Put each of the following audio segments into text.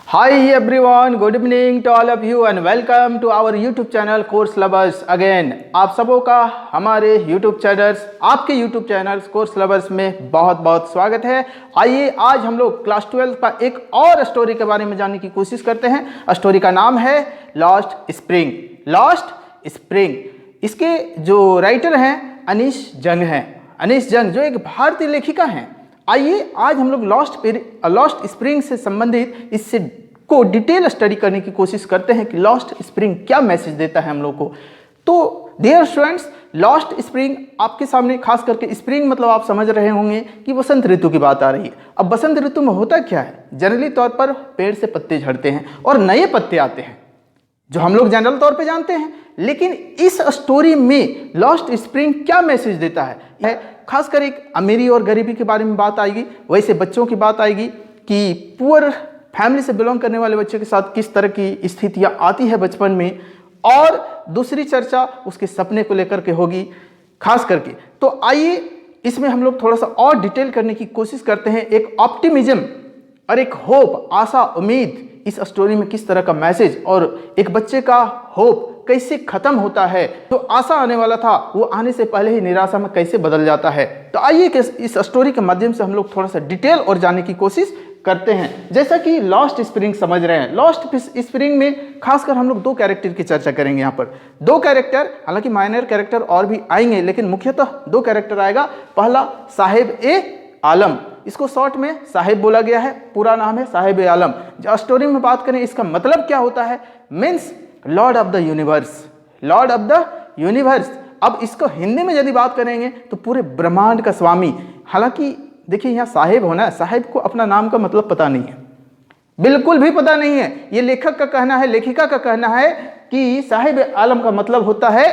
Hi everyone, good evening to all of you and welcome to our YouTube channel Course Lovers again। आप सबों का हमारे YouTube channels आपके YouTube channels course lovers में बहुत बहुत स्वागत है। आइए आज हम लोग क्लास 12 का एक और स्टोरी के बारे में जानने की कोशिश करते हैं। स्टोरी का नाम है लॉस्ट स्प्रिंग। लॉस्ट स्प्रिंग, इसके जो राइटर हैं अनीश जंग हैं। अनीश जंग जो एक भारतीय लेखिका हैं। आइए आज हम लोग लॉस्ट स्प्रिंग से संबंधित इससे को डिटेल स्टडी करने की कोशिश करते हैं कि लॉस्ट स्प्रिंग क्या मैसेज देता है हम लोग को। तो डियर स्टूडेंट्स, लॉस्ट स्प्रिंग आपके सामने, खास करके स्प्रिंग मतलब आप समझ रहे होंगे कि वसंत ऋतु की बात आ रही है। अब वसंत ऋतु में होता क्या है, जनरली तौर पर पेड़ से पत्ते झड़ते हैं और नए पत्ते आते हैं, जो हम लोग जनरल तौर पे जानते हैं। लेकिन इस स्टोरी में लॉस्ट स्प्रिंग क्या मैसेज देता है खासकर एक अमीरी और गरीबी के बारे में बात आएगी, वैसे बच्चों की बात आएगी कि पुअर फैमिली से बिलोंग करने वाले बच्चे के साथ किस तरह की स्थितियां आती है बचपन में, और दूसरी चर्चा उसके सपने को लेकर के होगी खास करके। तो आइए इसमें हम लोग थोड़ा सा और डिटेल करने की कोशिश करते हैं। एक ऑप्टिमिज्म और एक होप, आशा, उम्मीद इस स्टोरी में किस तरह का मैसेज, और एक बच्चे का होप कैसे खत्म होता है, जो आशा आने वाला था वो आने से पहले ही निराशा में कैसे बदल जाता है। तो आइए इस स्टोरी के माध्यम से हम लोग थोड़ा सा डिटेल और जानने की कोशिश करते हैं। जैसा कि लॉस्ट स्प्रिंग समझ रहे हैं, लॉस्ट स्प्रिंग में खासकर हम लोग दो कैरेक्टर की चर्चा करेंगे। यहाँ पर दो कैरेक्टर, हालांकि माइनर कैरेक्टर और भी आएंगे, लेकिन मुख्यतः दो कैरेक्टर आएगा। पहला साहिब ए आलम, इसको शॉर्ट में साहिब बोला गया है, पूरा नाम है साहिब ए आलम। जो स्टोरी में बात करें इसका मतलब क्या होता है, means Lord of the universe, Lord of the universe. अब इसको हिंदी में यदि बात करेंगे तो पूरे ब्रह्मांड का स्वामी। हालांकि देखिए यहाँ साहिब होना है, साहिब को अपना नाम का मतलब पता नहीं है, बिल्कुल भी पता नहीं है। ये लेखक का कहना है, लेखिका का कहना है कि साहिब आलम का मतलब होता है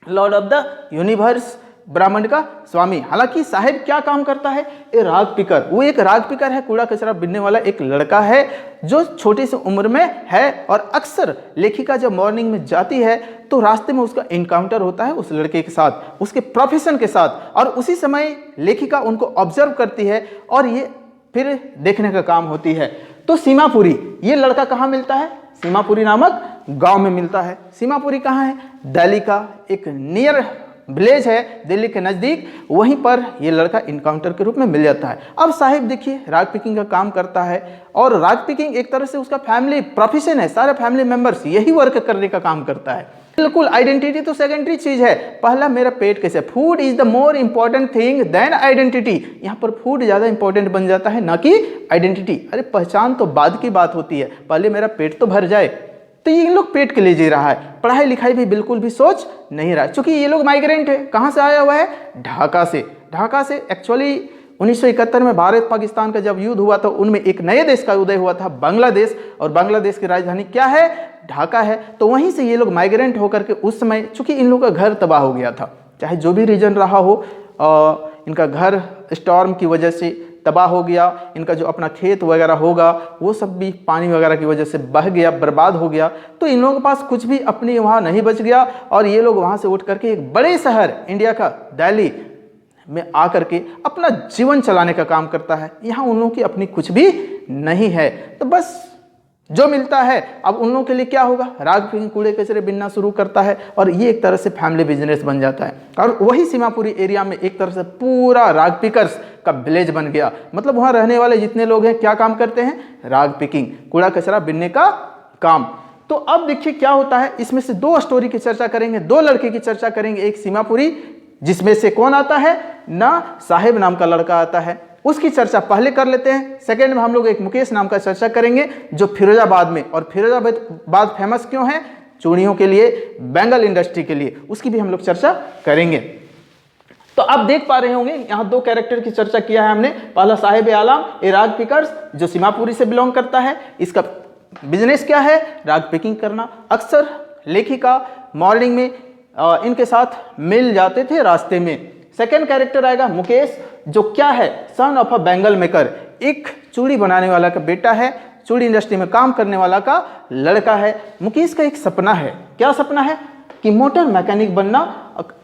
लॉर्ड ऑफ द यूनिवर्स, ब्रह्मांड का स्वामी। हालांकि साहिब क्या काम करता है, ये राग पिकर, वो एक राग पिकर है, कूड़ा कचरा बिनने वाला एक लड़का है जो छोटी सी उम्र में है। और अक्सर लेखिका जब मॉर्निंग में जाती है तो रास्ते में उसका इनकाउंटर होता है उस लड़के के साथ, उसके प्रोफेशन के साथ, और उसी समय लेखिका उनको ऑब्जर्व करती है और ये फिर देखने का काम होती है। तो सीमापुरी, ये लड़का कहाँ मिलता है, सीमापुरी नामक गांव में मिलता है। सीमापुरी कहाँ है, दिल्ली का एक नियर विलेज है, दिल्ली के नज़दीक, वहीं पर ये लड़का इनकाउंटर के रूप में मिल जाता है। अब साहिब देखिए राग पिकिंग का काम करता है, और राग पिकिंग एक तरह से उसका फैमिली प्रोफेशन है, सारे फैमिली मेंबर्स यही वर्क करने का काम करता है। बिल्कुल, आइडेंटिटी तो सेकेंडरी चीज है, पहला मेरा पेट कैसे, food is the more important thing then identity. यहाँ पर फूड ज्यादा इंपॉर्टेंट बन जाता है, ना कि आइडेंटिटी। अरे पहचान तो बाद की बात होती है, पहले मेरा पेट तो भर जाए। तो ये इन लोग पेट के लिए जी रहा है, पढ़ाई लिखाई भी बिल्कुल भी सोच नहीं रहा है, क्योंकि ये लोग माइग्रेंट है। कहाँ से आया हुआ है, ढाका से। ढाका से एक्चुअली 1971 में भारत पाकिस्तान का जब युद्ध हुआ था, उनमें एक नए देश का उदय हुआ था, बांग्लादेश, और बांग्लादेश की राजधानी क्या है, ढाका है। तो वहीं से ये लोग माइग्रेंट होकर के उस समय, चूंकि इन लोगों का घर तबाह हो गया था, चाहे जो भी रीजन रहा हो, इनका घर स्टॉर्म की वजह से तबाह हो गया, इनका जो अपना खेत वगैरह होगा वो सब भी पानी वगैरह की वजह से बह गया, बर्बाद हो गया। तो इन लोगों के पास कुछ भी अपनी वहाँ नहीं बच गया, और ये लोग वहाँ से उठ करके एक बड़े शहर इंडिया का दिल्ली में आकर के अपना जीवन चलाने का काम करता है। यहाँ उन लोगों की अपनी कुछ भी नहीं है, तो बस जो मिलता है, अब उन लोगों के लिए क्या होगा, राग पिकिंग, कूड़े कचरे बिनना शुरू करता है, और ये एक तरह से फैमिली बिजनेस बन जाता है। और वही सीमापुरी एरिया में एक तरह से पूरा राग पिकर्स का विलेज बन गया। मतलब वहाँ रहने वाले जितने लोग हैं क्या काम करते हैं, राग पिकिंग, कूड़ा कचरा बिनने का काम। तो अब देखिए क्या होता है, इसमें से दो स्टोरी की चर्चा करेंगे, दो लड़के की चर्चा करेंगे। एक सीमापुरी, जिसमें से कौन आता है ना, साहिब नाम का लड़का आता है, उसकी चर्चा पहले कर लेते हैं। सेकंड में हम लोग एक मुकेश नाम का चर्चा करेंगे, जो फिरोजाबाद में, और फिरोजाबाद फेमस क्यों है, चूड़ियों के लिए, बेंगल इंडस्ट्री के लिए, उसकी भी हम लोग चर्चा करेंगे। तो आप देख पा रहे होंगे यहाँ दो कैरेक्टर की चर्चा किया है हमने। पहला साहिब आलम, ए राग पिकर्स, जो सीमापुरी से बिलोंग करता है। इसका बिजनेस क्या है, राग पिकिंग करना। अक्सर लेखिका मॉर्निंग में इनके साथ मिल जाते थे रास्ते में। सेकेंड कैरेक्टर आएगा मुकेश, जो क्या है, son of a Bengal maker, एक चूड़ी बनाने वाला का बेटा है, चूड़ी इंडस्ट्री में काम करने वाला का लड़का है। मुकेश का एक सपना है, क्या सपना है कि मोटर मैकेनिक बनना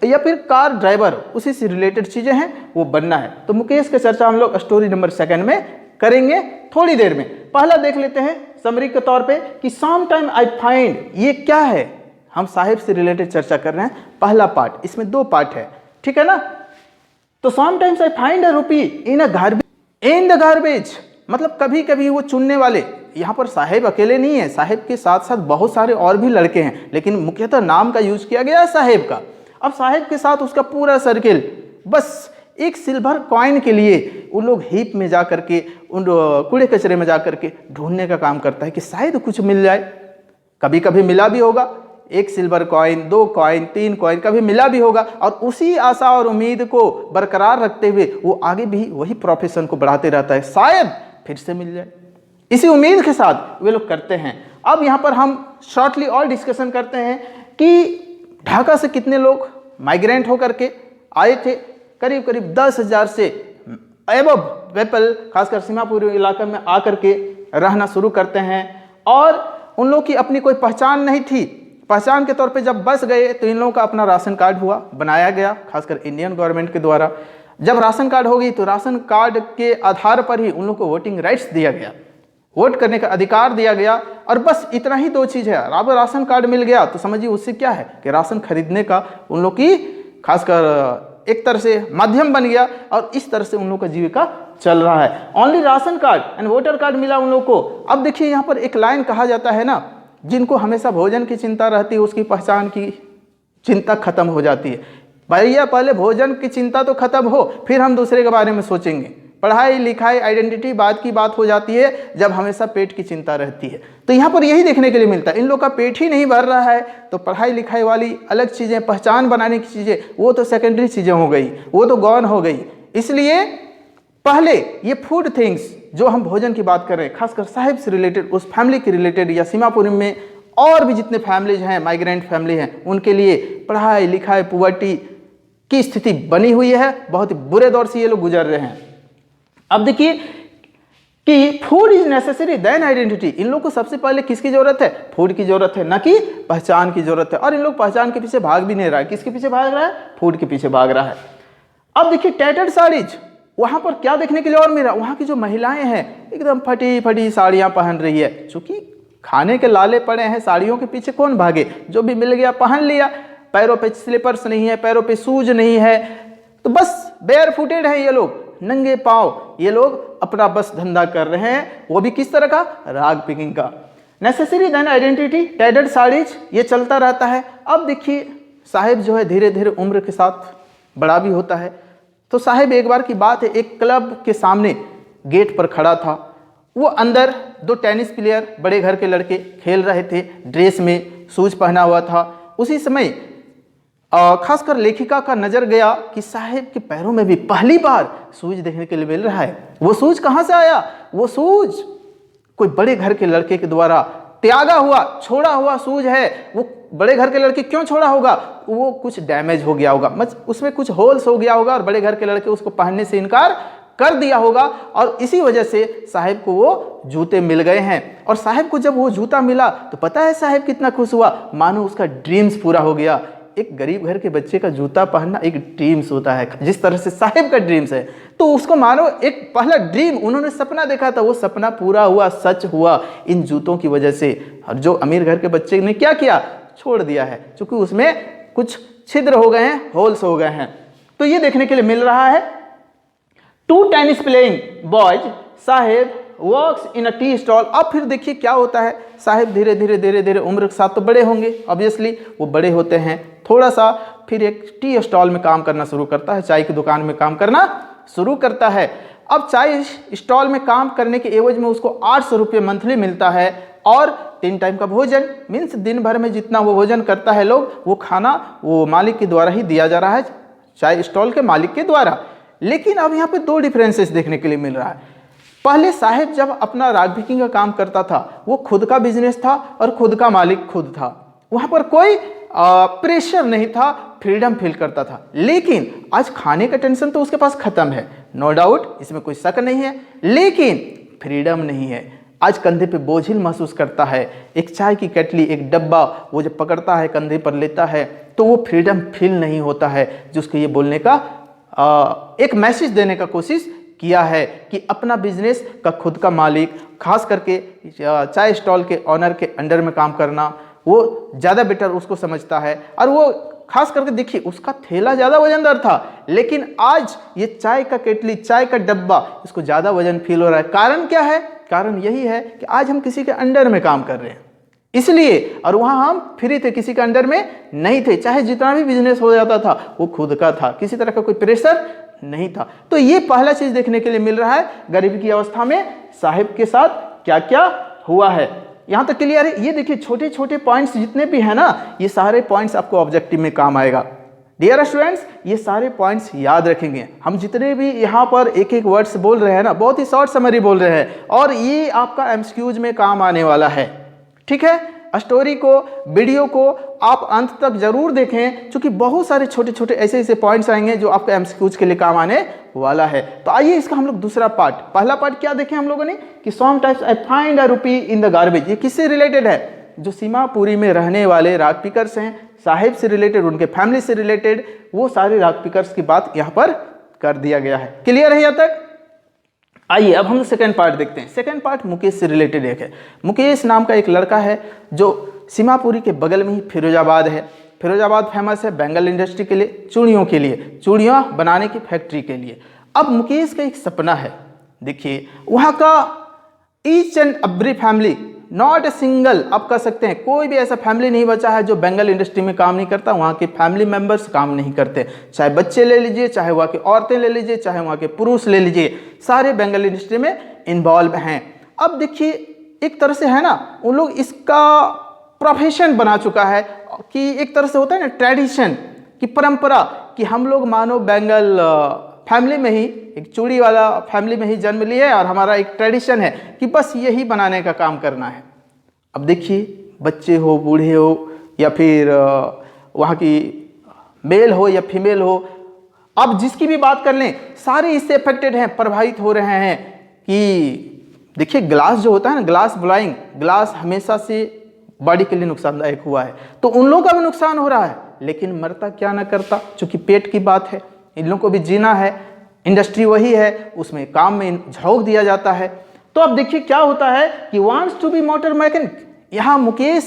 या फिर कार ड्राइवर, उसी से रिलेटेड चीजें हैं वो बनना है। तो मुकेश का चर्चा हम लोग स्टोरी नंबर 2 में करेंगे थोड़ी देर में। पहला देख लेते हैं समरी के तौर पे कि सम टाइम आई फाइंड, ये क्या है? हम साहिब से रिलेटेड चर्चा कर रहे हैं। पहला पार्ट, इसमें 2 पार्ट है, ठीक है ना। तो some times I find a rupee in the garbage, मतलब कभी कभी वो चुनने वाले, यहाँ पर साहिब अकेले नहीं है, साहिब के साथ साथ बहुत सारे और भी लड़के हैं, लेकिन मुख्यतः नाम का यूज किया गया है साहिब का। अब साहिब के साथ उसका पूरा सर्किल बस एक सिल्वर कॉइन के लिए उन लोग हीप में जा करके, उन कूड़े कचरे में जा करके ढूंढने का काम करता है कि शायद कुछ मिल जाए। कभी कभी मिला भी होगा, 1 सिल्वर कॉइन, 2 कॉइन, 3 कॉइन, कभी मिला भी होगा। और उसी आशा और उम्मीद को बरकरार रखते हुए वो आगे भी वही प्रोफेशन को बढ़ाते रहता है, शायद फिर से मिल जाए। इसी उम्मीद के साथ वे लोग करते हैं। अब यहाँ पर हम शॉर्टली और डिस्कशन करते हैं कि ढाका से कितने लोग माइग्रेंट होकर के आए थे। करीब करीब 10,000 से एबव पीपल खासकर सीमापुर इलाके में आकर के रहना शुरू करते हैं। और उन लोगों की अपनी कोई पहचान नहीं थी। पहचान के तौर पे जब बस गए तो इन लोगों का अपना राशन कार्ड हुआ, बनाया गया खासकर इंडियन गवर्नमेंट के द्वारा। जब राशन कार्ड होगी तो राशन कार्ड के आधार पर ही उन लोगों को वोटिंग राइट्स दिया गया, वोट करने का अधिकार दिया गया। और बस इतना ही 2 चीज़ है। अब राशन कार्ड मिल गया तो समझिए उससे क्या है कि राशन खरीदने का उन लोग की खासकर एक तरह से माध्यम बन गया और इस तरह से उन लोगों का जीविका चल रहा है। Only ration card and voter card मिला उन लोगों को। अब देखिए यहाँ पर एक लाइन कहा जाता है ना, जिनको हमेशा भोजन की चिंता रहती है उसकी पहचान की चिंता खत्म हो जाती है। भैया पहले भोजन की चिंता तो खत्म हो, फिर हम दूसरे के बारे में सोचेंगे। पढ़ाई लिखाई आइडेंटिटी बाद की बात हो जाती है जब हमेशा पेट की चिंता रहती है। तो यहाँ पर यही देखने के लिए मिलता है, इन लोग का पेट ही नहीं भर रहा है तो पढ़ाई लिखाई वाली अलग चीज़ें, पहचान बनाने की चीज़ें, वो तो सेकेंडरी चीज़ें हो गई, वो तो गौन हो गई। इसलिए पहले ये फूड थिंग्स जो हम भोजन की बात कर रहे हैं, खासकर साहिब से रिलेटेड, उस फैमिली के रिलेटेड या सीमापुरी में और भी जितने फैमिलीज हैं, माइग्रेंट फैमिली हैं, उनके लिए पढ़ाई लिखाई पुवर्टी की स्थिति बनी हुई है। बहुत ही बुरे दौर से ये लोग गुजर रहे हैं। अब देखिए कि food is necessary then identity. इन लोग को सबसे पहले किसकी जरूरत है? फूड की जरूरत है, ना कि पहचान की जरूरत है। और इन लोग पहचान के पीछे भाग भी नहीं रहा है। किसके पीछे भाग रहा है? फूड के पीछे भाग रहा है। अब देखिए टैटर्ड साड़ीज, वहां पर क्या देखने के लिए और मिला? वहां की जो महिलाएं हैं एकदम फटी फटी साड़ियां पहन रही है। चूंकि खाने के लाले पड़े हैं, साड़ियों के पीछे कौन भागे? जो भी मिल गया पहन लिया। पैरों पे स्लीपर्स नहीं है, पैरों पे शूज नहीं है, तो बस बेयर फुटेड है ये लोग, नंगे पांव ये लोग अपना बस धंधा कर रहे हैं। वो भी किस तरह का? राग पिकिंग का। Necessary then identity, tattered saris, ये चलता रहता है। अब देखिए साहिब जो है धीरे धीरे उम्र के साथ बड़ा भी होता है। तो साहिब एक बार की बात है, एक क्लब के सामने गेट पर खड़ा था। वो अंदर 2 टेनिस प्लेयर बड़े घर के लड़के खेल रहे थे, ड्रेस में शूज पहना हुआ था। उसी समय खासकर लेखिका का नजर गया कि साहिब के पैरों में भी पहली बार शूज देखने के लिए मिल रहा है। वो शूज कहाँ से आया? वो शूज कोई बड़े घर के लड़के के द्वारा त्यागा हुआ, छोड़ा हुआ शूज है। वो बड़े घर के लड़के क्यों छोड़ा होगा? वो कुछ डैमेज हो गया होगा, उसमें कुछ होल्स हो गया होगा और बड़े घर के लड़के उसको पहनने से इनकार कर दिया होगा। और इसी वजह से साहिब को वो जूते मिल गए हैं। और साहिब को जब वो जूता मिला तो पता है साहिब कितना खुश हुआ, मानो उसका ड्रीम्स पूरा हो गया। एक गरीब घर के बच्चे का जूता पहनना एक ड्रीम्स होता है, जिस तरह से साहिब का ड्रीम्स है। तो उसको मानो एक पहला ड्रीम, उन्होंने सपना देखा था, वो सपना पूरा हुआ, सच हुआ इन जूतों की वजह से। और जो अमीर घर के बच्चे ने क्या किया? छोड़ दिया है, क्योंकि उसमें कुछ छिद्र हो गए हैं, होल्स हो गए हैं। तो ये देखने के लिए मिल रहा है। 2 tennis playing boys, Sahib works in a tea stall. अब फिर देखिए क्या होता है, साहिब धीरे धीरे उम्र के साथ तो बड़े होंगे, ऑब्वियसली वो बड़े होते हैं थोड़ा सा, फिर एक टी स्टॉल में काम करना शुरू करता है, चाय की दुकान में काम करना शुरू करता है। अब चाय स्टॉल में काम करने के एवज में उसको 800 रुपये मंथली मिलता है और 3 टाइम का भोजन, मीन्स दिन भर में जितना वो भोजन करता है लोग, वो खाना वो मालिक के द्वारा ही दिया जा रहा है, चाय स्टॉल के मालिक के द्वारा। लेकिन अब यहाँ पे 2 डिफरेंसेस देखने के लिए मिल रहा है। पहले साहिब जब अपना राग पिकिंग का काम करता था, वो खुद का बिजनेस था और खुद का मालिक खुद था, वहां पर कोई प्रेशर नहीं था, फ्रीडम फील करता था। लेकिन आज खाने का टेंशन तो उसके पास खत्म है, नो डाउट, इसमें कोई शक नहीं है, लेकिन फ्रीडम नहीं है। आज कंधे पे बोझिल महसूस करता है। एक चाय की केटली, एक डब्बा वो जब पकड़ता है, कंधे पर लेता है, तो वो फ्रीडम फील नहीं होता है, जिसको ये बोलने का एक मैसेज देने का कोशिश किया है कि अपना बिजनेस का खुद का मालिक, खास करके चाय स्टॉल के ऑनर के अंडर में काम करना, वो ज़्यादा बेटर उसको समझता है। और वो खास करके देखिए उसका थैला ज़्यादा वजनदार था, लेकिन आज ये चाय का केटली, चाय का डब्बा, इसको ज़्यादा वजन फील हो रहा है। कारण क्या है? कारण यही है कि आज हम किसी के अंडर में काम कर रहे हैं, इसलिए। और वहाँ हम फ्री थे, किसी के अंडर में नहीं थे। चाहे जितना भी बिजनेस हो जाता था वो खुद का था, किसी तरह का कोई प्रेशर नहीं था। तो ये पहला चीज़ देखने के लिए मिल रहा है गरीबी की अवस्था में साहिब के साथ क्या क्या हुआ है। यहाँ तक क्लियर है? ये देखिए छोटे छोटे पॉइंट्स जितने भी है ना, ये सारे पॉइंट्स आपको ऑब्जेक्टिव में काम आएगा। डियर स्टूडेंट्स, ये सारे पॉइंट्स याद रखेंगे। हम जितने भी यहाँ पर एक एक वर्ड्स बोल रहे हैं ना, बहुत ही शॉर्ट समरी बोल रहे हैं, और ये आपका एमसीक्यूज में काम आने वाला है। ठीक है, स्टोरी को, वीडियो को आप अंत तक जरूर देखें, क्योंकि बहुत सारे छोटे छोटे ऐसे ऐसे पॉइंट्स आएंगे जो आपके एमसीक्यूज के लिए काम आने वाला है। तो आइए इसका हम लोग दूसरा पार्ट, पहला पार्ट क्या देखें हम लोगों ने कि sometimes I find a rupee in the garbage. ये किससे रिलेटेड है? जो सीमापुरी में रहने वाले राग पिकर्स हैं, साहिब से रिलेटेड, उनके फैमिली से रिलेटेड, वो सारे राग पिकर्स की बात यहाँ पर कर दिया गया है। क्लियर है यहाँ तक? आइए अब हम सेकंड पार्ट देखते हैं। सेकंड पार्ट मुकेश से रिलेटेड एक है। मुकेश नाम का एक लड़का है जो सीमापुरी के बगल में ही फिरोजाबाद है। फिरोजाबाद फेमस है बेंगल इंडस्ट्री के लिए, चूड़ियों के लिए, चूड़ियाँ बनाने की फैक्ट्री के लिए। अब मुकेश का एक सपना है, देखिए वहाँ का each and every family, not a single, आप कह सकते हैं कोई भी ऐसा फैमिली नहीं बचा है जो बेंगल इंडस्ट्री में काम नहीं करता। वहाँ के फैमिली मेंबर्स काम नहीं करते, चाहे बच्चे ले लीजिए, चाहे वहाँ की औरतें ले लीजिए, चाहे वहाँ के पुरुष ले लीजिए, सारे बेंगल इंडस्ट्री में इन्वॉल्व हैं। अब देखिए एक तरह से है ना, उन लोग इसका प्रोफेशन बना चुका है कि एक तरह से होता है ना ट्रेडिशन की परंपरा, कि हम लोग मानो बेंगल फैमिली में ही, एक चूड़ी वाला फैमिली में ही जन्म लिए और हमारा एक ट्रेडिशन है कि बस यही बनाने का काम करना है। अब देखिए बच्चे हो, बूढ़े हो, या फिर वहाँ की मेल हो या फीमेल हो, अब जिसकी भी बात कर लें, सारे इससे अफेक्टेड हैं, प्रभावित हो रहे हैं। कि देखिए ग्लास जो होता है ना, ग्लास ब्लाइंग, ग्लास हमेशा से बॉडी के लिए नुकसानदायक हुआ है, तो उन लोगों का भी नुकसान हो रहा है, लेकिन मरता क्या ना करता, चूंकि पेट की बात है, इन लोगों को भी जीना है, इंडस्ट्री वही है, उसमें काम में झोंक दिया जाता है। तो अब देखिए क्या होता है कि wants to be motor mechanic. यहाँ मुकेश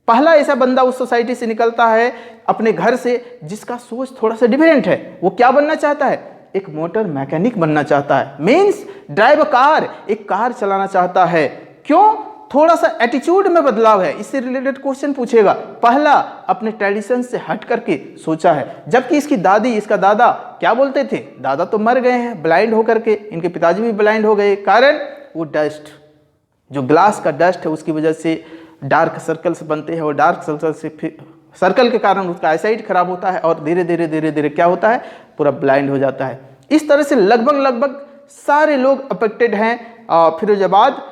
पहला ऐसा बंदा उस सोसाइटी से निकलता है अपने घर से जिसका सोच थोड़ा सा डिफरेंट है। वो क्या बनना चाहता है? एक मोटर मैकेनिक बनना चाहता है, मीन्स ड्राइव अ कार, एक कार चलाना चाहता है। क्यों? थोड़ा सा एटीट्यूड में बदलाव है, इससे रिलेटेड क्वेश्चन पूछेगा। पहला अपने ट्रेडिशन से हट करके सोचा है, जबकि इसकी दादी, इसका दादा क्या बोलते थे? दादा तो मर गए हैं ब्लाइंड होकर के, इनके पिताजी भी ब्लाइंड हो गए। कारण वो डस्ट, जो ग्लास का डस्ट है उसकी वजह से डार्क सर्कल्स बनते हैं, और डार्क सर्कल के कारण उसका आईसाइट खराब होता है, और धीरे धीरे क्या होता है? पूरा ब्लाइंड हो जाता है। इस तरह से लगभग सारे लोग अफेक्टेड हैं फिरोजाबाद,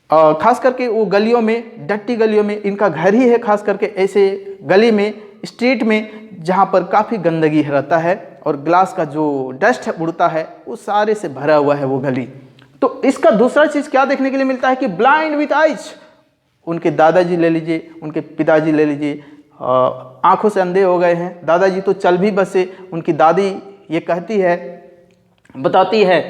खास करके वो गलियों में, डट्टी गलियों में, इनका घर ही है खास करके ऐसे गली में, स्ट्रीट में, जहाँ पर काफ़ी गंदगी रहता है और ग्लास का जो डस्ट उड़ता है वो सारे से भरा हुआ है वो गली। तो इसका दूसरा चीज़ क्या देखने के लिए मिलता है कि ब्लाइंड विथ आइज, उनके दादाजी ले लीजिए, उनके पिताजी ले लीजिए, आंखों से अंधे हो गए हैं। दादाजी तो चल भी बसे, उनकी दादी ये कहती है, बताती है।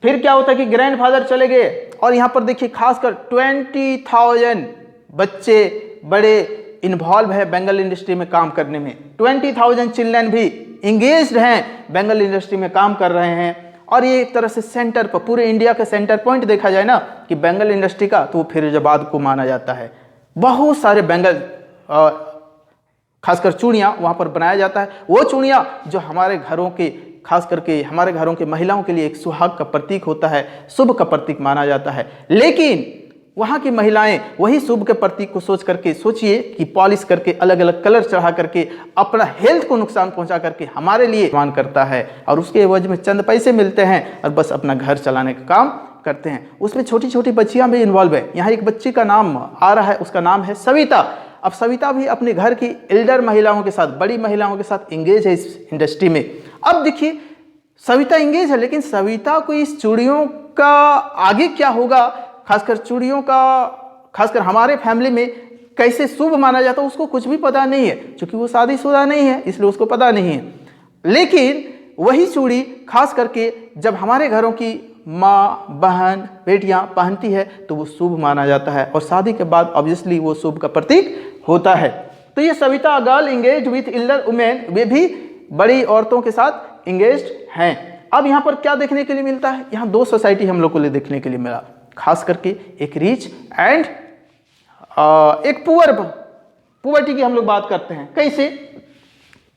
फिर क्या होता है कि ग्रैंडफादर चले गए, और यहाँ पर देखिए खासकर 20,000 बच्चे बड़े इन्वॉल्व है बेंगल इंडस्ट्री में काम करने में। 20,000 चिल्ड्रन भी इंगेज्ड हैं, बेंगल इंडस्ट्री में काम कर रहे हैं। और ये एक तरह से सेंटर पर, पूरे इंडिया का सेंटर पॉइंट देखा जाए ना कि बेंगल इंडस्ट्री का, तो वो फिरोजाबाद को माना जाता है। बहुत सारे बेंगल खासकर चूड़ियाँ वहाँ पर बनाया जाता है। वो चूड़ियाँ जो हमारे घरों के, खास करके हमारे घरों के महिलाओं के लिए एक सुहाग का प्रतीक होता है, शुभ का प्रतीक माना जाता है। लेकिन वहाँ की महिलाएं वही शुभ के प्रतीक को सोच करके, सोचिए कि पॉलिश करके, अलग अलग कलर चढ़ा करके, अपना हेल्थ को नुकसान पहुँचा करके हमारे लिए मान करता है, और उसके एवज में चंद पैसे मिलते हैं और बस अपना घर चलाने का काम करते हैं। उसमें छोटी छोटी बच्चियाँ भी इन्वॉल्व है। यहाँ एक बच्ची का नाम आ रहा है, उसका नाम है सविता। अब सविता भी अपने घर की एल्डर महिलाओं के साथ, बड़ी महिलाओं के साथ इंगेज है इस इंडस्ट्री में। अब देखिए सविता इंगेज है, लेकिन सविता को इस चूड़ियों का आगे क्या होगा, खासकर चूड़ियों का, खासकर हमारे फैमिली में कैसे शुभ माना जाता है, उसको कुछ भी पता नहीं है, क्योंकि वो शादीशुदा नहीं है, इसलिए उसको पता नहीं है। लेकिन वही चूड़ी खास करके जब हमारे घरों की माँ, बहन, बेटियां पहनती है तो वो शुभ माना जाता है और शादी के बाद ऑब्वियसली वो शुभ का प्रतीक होता है। तो ये Savita girl engage with elder women, वे भी बड़ी औरतों के साथ इंगेज हैं। अब यहाँ पर क्या देखने के लिए मिलता है, यहाँ दो सोसाइटी हम लोग को लिए देखने के लिए मिला, खास करके एक रिच एंड एक पुअर्टी की हम लोग बात करते हैं। कैसे?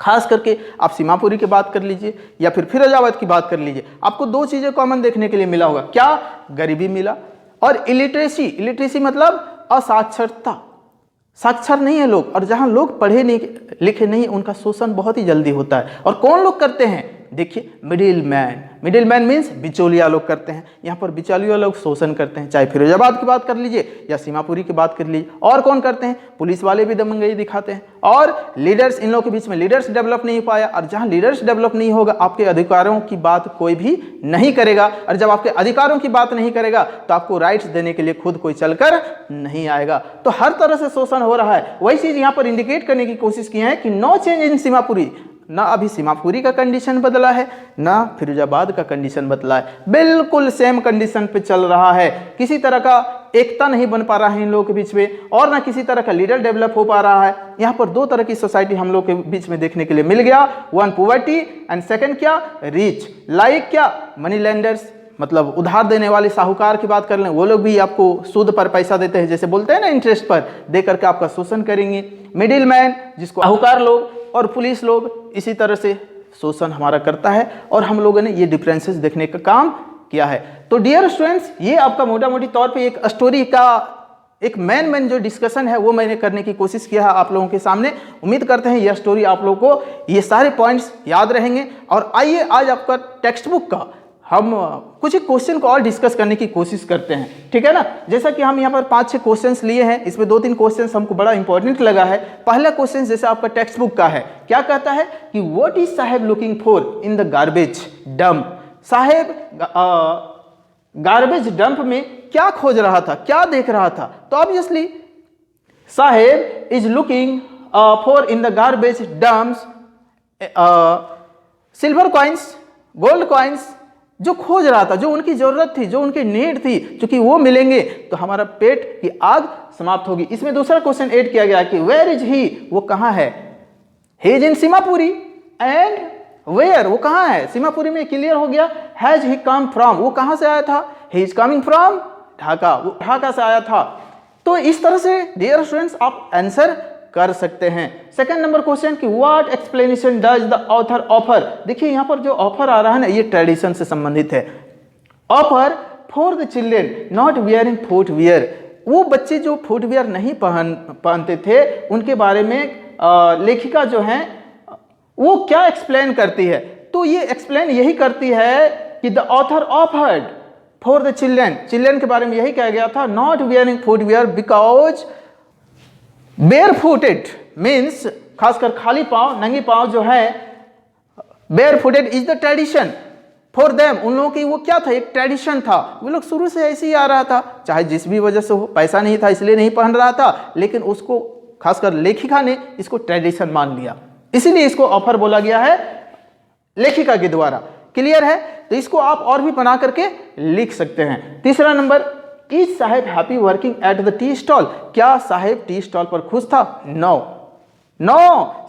खास करके आप सीमापुरी की बात कर लीजिए या फिर फिरोजाबाद की बात कर लीजिए, आपको दो चीजें कॉमन देखने के लिए मिला होगा। क्या? गरीबी मिला और इलिटरेसी। इलिटरेसी मतलब असाक्षरता, साक्षर नहीं है लोग, और जहां लोग पढ़े नहीं लिखे नहीं उनका शोषण बहुत ही जल्दी होता है। और कौन लोग करते हैं? देखिए, मिडिल मैन मीन्स बिचौलिया लोग करते हैं। यहाँ पर बिचौलिया लोग शोषण करते हैं, चाहे फिरोजाबाद की बात कर लीजिए या सीमापुरी की बात कर लीजिए। और कौन करते हैं? पुलिस वाले भी दमंगई दिखाते हैं। और लीडर्स, इन लोगों के बीच में लीडर्स डेवलप नहीं हो पाया, और जहाँ लीडर्स डेवलप नहीं होगा आपके अधिकारों की बात कोई भी नहीं करेगा, और जब आपके अधिकारों की बात नहीं करेगा तो आपको राइट्स देने के लिए खुद कोई चलकर नहीं आएगा। तो हर तरह से शोषण हो रहा है। वही चीज यहाँ पर इंडिकेट करने की कोशिश की है कि नो चेंज इन सीमापुरी, ना अभी सीमापुरी का कंडीशन बदला है ना फिरोजाबाद का कंडीशन बदला है, बिल्कुल सेम कंडीशन पे चल रहा है। किसी तरह का एकता नहीं बन पा रहा है इन लोगों के बीच में, और ना किसी तरह का लीडर डेवलप हो पा रहा है। यहाँ पर दो तरह की सोसाइटी हम लोग के बीच में देखने के लिए मिल गया, वन पॉवर्टी एंड सेकंड क्या? रिच। लाइक क्या? मनी लेंडर्स, मतलब उधार देने वाले साहूकार की बात कर लें, वो लोग भी आपको सूद पर पैसा देते हैं, जैसे बोलते हैं ना इंटरेस्ट पर, दे करके आपका शोषण करेंगे। मिडिल मैन, जिसको साहूकार लोग और पुलिस लोग, इसी तरह से शोषण हमारा करता है, और हम लोगों ने ये डिफरेंसेस देखने का काम किया है। तो डियर स्टूडेंट्स, ये आपका मोटा मोटी तौर पे एक स्टोरी का एक मेन जो डिस्कशन है वो मैंने करने की कोशिश किया है आप लोगों के सामने। उम्मीद करते हैं यह स्टोरी आप लोगों को ये सारे पॉइंट्स याद रहेंगे। और आइए आज आपका टेक्स्ट बुक का हम कुछ एक क्वेश्चन को और डिस्कस करने की कोशिश करते हैं, ठीक है ना। जैसा कि हम यहाँ पर 5-6 क्वेश्चंस लिए हैं, इसमें 2-3 क्वेश्चंस हमको बड़ा इंपॉर्टेंट लगा है। पहला क्वेश्चन जैसे आपका टेक्स्ट बुक का है, क्या कहता है कि what is Saheb looking for in the garbage dump. Saheb garbage dump में क्या खोज रहा था, क्या देख रहा था? तो obviously Saheb is looking for in the garbage dumps silver coins, gold coins, जो खोज रहा था, जो उनकी जरूरत थी, जो उनकी नीड थी, क्योंकि वो मिलेंगे तो हमारा पेट की आग समाप्त होगी। इसमें दूसरा क्वेश्चन ऐड किया गया कि वेयर इज ही, वो कहां है? He is in Seemapuri and where, वो कहां है? सीमापुरी में क्लियर हो गया। हैज ही कम फ्रॉम, वो कहां से आया था? He is coming from Dhaka, वो ढाका से आया था। तो इस तरह से डियर स्टूडेंट्स आप आंसर कर सकते हैं। सेकंड नंबर क्वेश्चन कि what explanation does the author offer. देखिए यहाँ पर जो ऑफर आ रहा है ना, ये ट्रेडिशन से संबंधित है। Offer for the children not wearing footwear, वो बच्चे जो फुटवियर नहीं पहनते थे उनके बारे में लेखिका जो है वो क्या एक्सप्लेन करती है? तो ये एक्सप्लेन यही करती है कि the author offered for the children के बारे में यही कहा गया था, not wearing footwear because बेयरफुटेड means खासकर खाली पांव, नंगी पांव जो है, बेयरफुटेड is the tradition for them, उन लोगों की वो क्या था? एक ट्रेडिशन था। वो लोग शुरू से ऐसे ही आ रहा था, चाहे जिस भी वजह से हो, पैसा नहीं था इसलिए नहीं पहन रहा था, लेकिन उसको खासकर लेखिका ने इसको ट्रेडिशन मान लिया, इसीलिए इसको ऑफर बोला गया है लेखिका के द्वारा। क्लियर है? तो इसको आप और भी बना करके लिख सकते हैं। तीसरा number, is Saheb happy working at the tea stall, क्या साहेब टी स्टॉल पर खुश था? No,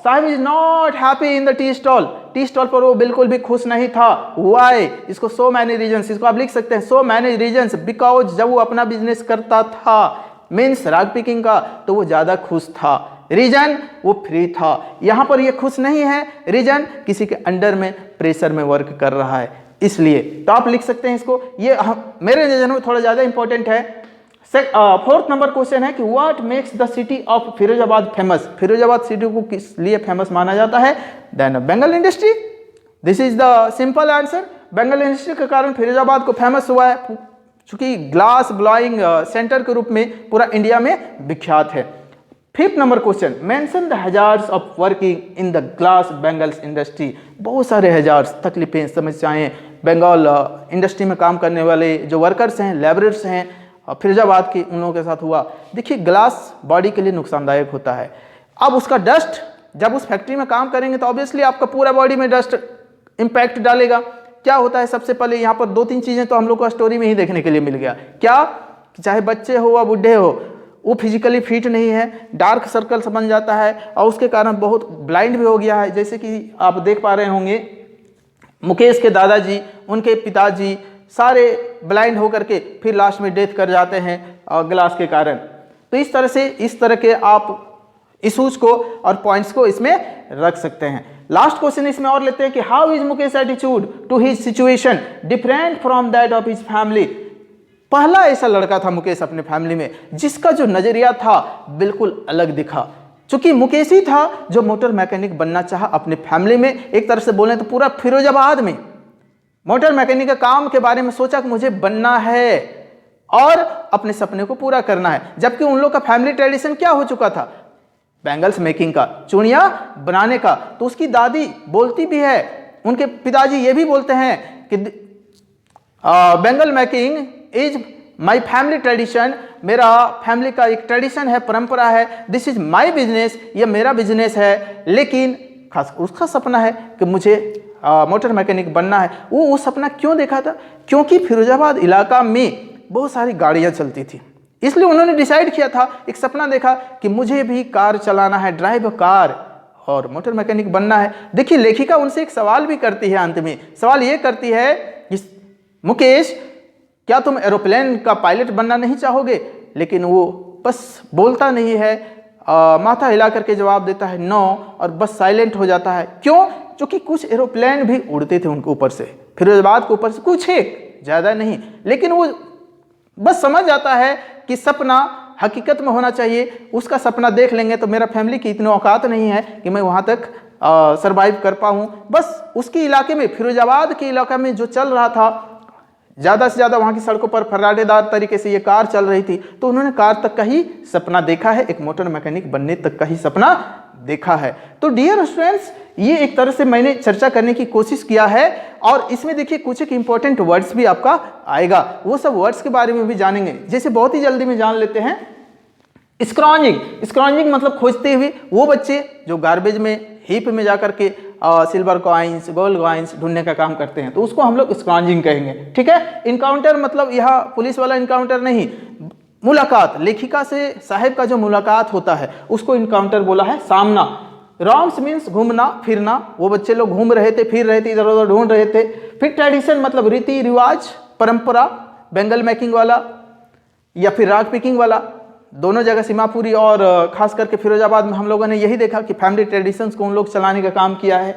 Saheb is not happy in the tea stall, tea stall पर वो बिल्कुल भी खुश नहीं था। व्हाई? इसको सो मैनी रीजंस, इसको आप लिख सकते हैं सो मैनी रीजंस, बिकॉज जब वो अपना बिजनेस करता था मीन्स राग पिकिंग का, तो वो ज्यादा खुश था। रीजन, वो फ्री था। यहां पर ये खुश नहीं है, रीजन किसी के अंडर में प्रेशर में वर्क कर रहा है, इसलिए। तो आप लिख सकते हैं इसको, ये मेरे नजर में थोड़ा ज्यादा इंपॉर्टेंट है। फोर्थ नंबर क्वेश्चन है कि what makes the city of Firozabad famous, Firozabad city को किस लिए फेमस माना जाता है? Then bangle industry, this is the simple answer. Bangle industry के कारण फिरोजाबाद को फेमस हुआ है, चूंकि ग्लास ब्लॉइंग सेंटर के रूप में पूरा इंडिया में विख्यात है। Fifth number question, mention the hazards of working in the glass bangles industry, बहुत सारे हजार्ड्स, तकलीफें, समस्याएं बंगाल इंडस्ट्री में काम करने वाले जो वर्कर्स हैं, लेबरर्स हैं फिरोजाबाद के, उन लोगों के साथ हुआ। देखिए ग्लास बॉडी के लिए नुकसानदायक होता है। अब उसका डस्ट, जब उस फैक्ट्री में काम करेंगे तो ऑब्वियसली आपका पूरा बॉडी में डस्ट इम्पैक्ट डालेगा। क्या होता है, सबसे पहले यहाँ पर 2-3 चीज़ें तो हम लोग को स्टोरी में ही देखने के लिए मिल गया। क्या, चाहे बच्चे हो या बूढ़े हो, वो फिजिकली फिट नहीं है, डार्क सर्कल्स बन जाता है और उसके कारण बहुत ब्लाइंड भी हो गया है। जैसे कि आप देख पा रहे होंगे मुकेश के दादाजी, उनके पिताजी सारे ब्लाइंड होकर के फिर लास्ट में डेथ कर जाते हैं ग्लास के कारण। तो इस तरह से इस तरह के आप इशूज को और पॉइंट्स को इसमें रख सकते हैं। लास्ट क्वेश्चन इसमें और लेते हैं कि how is Mukesh attitude to his situation different from that of his family. पहला ऐसा लड़का था मुकेश अपने फैमिली में जिसका जो नजरिया था बिल्कुल अलग दिखा। चूंकि मुकेश ही था जो मोटर मैकेनिक बनना चाहा अपने फैमिली में। एक तरह से बोलें तो पूरा फिरोजाबाद में मोटर मैकेनिक का काम के बारे में सोचा कि मुझे बनना है और अपने सपने को पूरा करना है। जबकि उन लोग का फैमिली ट्रेडिशन क्या हो चुका था, बैंगल्स मेकिंग का, चूड़ियां बनाने का। तो उसकी दादी बोलती भी है, उनके पिताजी ये भी बोलते हैं कि bangle making is my family tradition, मेरा फैमिली का एक ट्रेडिशन है, परंपरा है। दिस इज माई बिजनेस, ये मेरा बिजनेस है। लेकिन खास उसका सपना है कि मुझे मोटर मैकेनिक बनना है। वो सपना क्यों देखा था, क्योंकि फिरोजाबाद इलाका में बहुत सारी गाड़ियां चलती थी, इसलिए उन्होंने डिसाइड किया था, एक सपना देखा कि मुझे भी कार चलाना है, ड्राइव कार और मोटर मैकेनिक बनना है। देखिए लेखिका उनसे एक सवाल भी करती है, अंत में सवाल ये करती है कि मुकेश क्या तुम एरोप्लेन का पायलट बनना नहीं चाहोगे? लेकिन वो बस बोलता नहीं है, माथा हिला करके जवाब देता है नो, और बस साइलेंट हो जाता है। क्यों? क्योंकि कुछ एरोप्लेन भी उड़ते थे उनके ऊपर से, फिरोजाबाद के ऊपर से, कुछ एक ज़्यादा नहीं। लेकिन वो बस समझ जाता है कि सपना हकीकत में होना चाहिए। उसका सपना देख लेंगे तो मेरा फैमिली की इतनी औकात नहीं है कि मैं वहाँ तक सरवाइव कर पाऊँ। बस उसके इलाके में, फिरोजाबाद के इलाके में जो चल रहा था, ज़्यादा से ज़्यादा वहाँ की सड़कों पर फर्राटेदार तरीके से ये कार चल रही थी, तो उन्होंने कार तक का ही सपना देखा है, एक मोटर मैकेनिक बनने तक का ही सपना देखा है। तो डियर स्टूडेंट्स, ये एक तरह से मैंने चर्चा करने की कोशिश किया है और इसमें देखिए कुछ एक इंपॉर्टेंट वर्ड्स भी आपका आएगा, वो सब वर्ड्स के बारे में भी जानेंगे। जैसे बहुत ही जल्दी में जान लेते हैं स्क्रॉन्जिंग। स्क्रॉन्जिंग मतलब खोजते हुए, वो बच्चे जो गार्बेज में, हीप में जाकर के सिल्वर कॉइन्स, गोल्ड कॉइन्स ढूंढने का काम करते हैं, तो उसको हम लोग स्क्रॉन्जिंग कहेंगे। ठीक है। इनकाउंटर मतलब यह पुलिस वाला इनकाउंटर नहीं, मुलाकात, लेखिका से साहिब का जो मुलाकात होता है उसको इनकाउंटर बोला है। सामना, राउंड्स मीन्स घूमना फिरना, वो बच्चे लोग घूम रहे थे, फिर रहे थे, इधर उधर ढूंढ रहे थे। फिर ट्रेडिशन मतलब रीति रिवाज, परंपरा, बेंगल मेकिंग वाला या फिर राग पिकिंग वाला, दोनों जगह सीमापुरी और खास करके फिरोजाबाद में हम लोगों ने यही देखा कि फैमिली ट्रेडिशंस को उन लोग चलाने का काम किया है।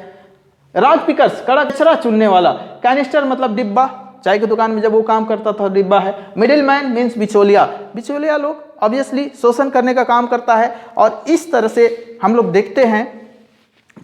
राग पिकर्स, कड़ा कचरा चुनने वाला। कैनिस्टर मतलब डिब्बा, चाय की दुकान में जब वो काम करता था डिब्बा है। मिडिल मैन मीन्स बिचौलिया, बिचौलिया लोग ऑब्वियसली शोषण करने का काम करता है। और इस तरह से हम लोग देखते हैं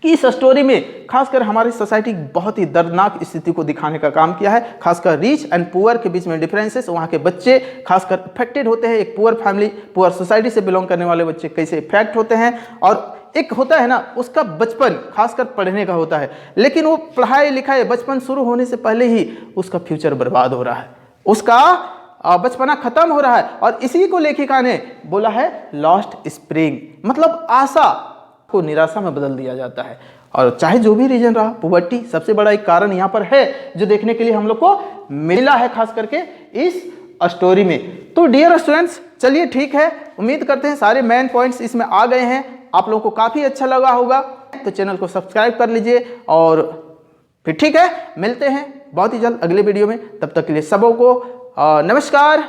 कि इस स्टोरी में खासकर हमारी सोसाइटी बहुत ही दर्दनाक स्थिति को दिखाने का काम किया है। खासकर रिच एंड पुअर के बीच में डिफरेंसेस, वहाँ के बच्चे खासकर इफेक्टेड होते हैं। एक पुअर फैमिली, पुअर सोसाइटी से बिलोंग करने वाले बच्चे कैसे इफेक्ट होते हैं। और एक होता है ना, उसका बचपन खासकर पढ़ने का होता है, लेकिन वो पढ़ाई लिखाई बचपन शुरू होने से पहले ही उसका फ्यूचर बर्बाद हो रहा है, उसका बचपना खत्म हो रहा है। और इसी को लेखिका ने बोला है लॉस्ट स्प्रिंग, मतलब आशा को निराशा में बदल दिया जाता है। और चाहे जो भी रीजन रहा, पुवर्टी सबसे बड़ा एक कारण यहाँ पर है जो देखने के लिए हम लोग को मिला है, खास करके इस स्टोरी में। तो डियर स्टूडेंट्स, चलिए ठीक है, उम्मीद करते हैं सारे मेन पॉइंट्स इसमें आ गए हैं, आप लोगों को काफ़ी अच्छा लगा होगा। तो चैनल को सब्सक्राइब कर लीजिए और फिर ठीक है, मिलते हैं बहुत ही जल्द अगले वीडियो में। तब तक के लिए सबों को नमस्कार।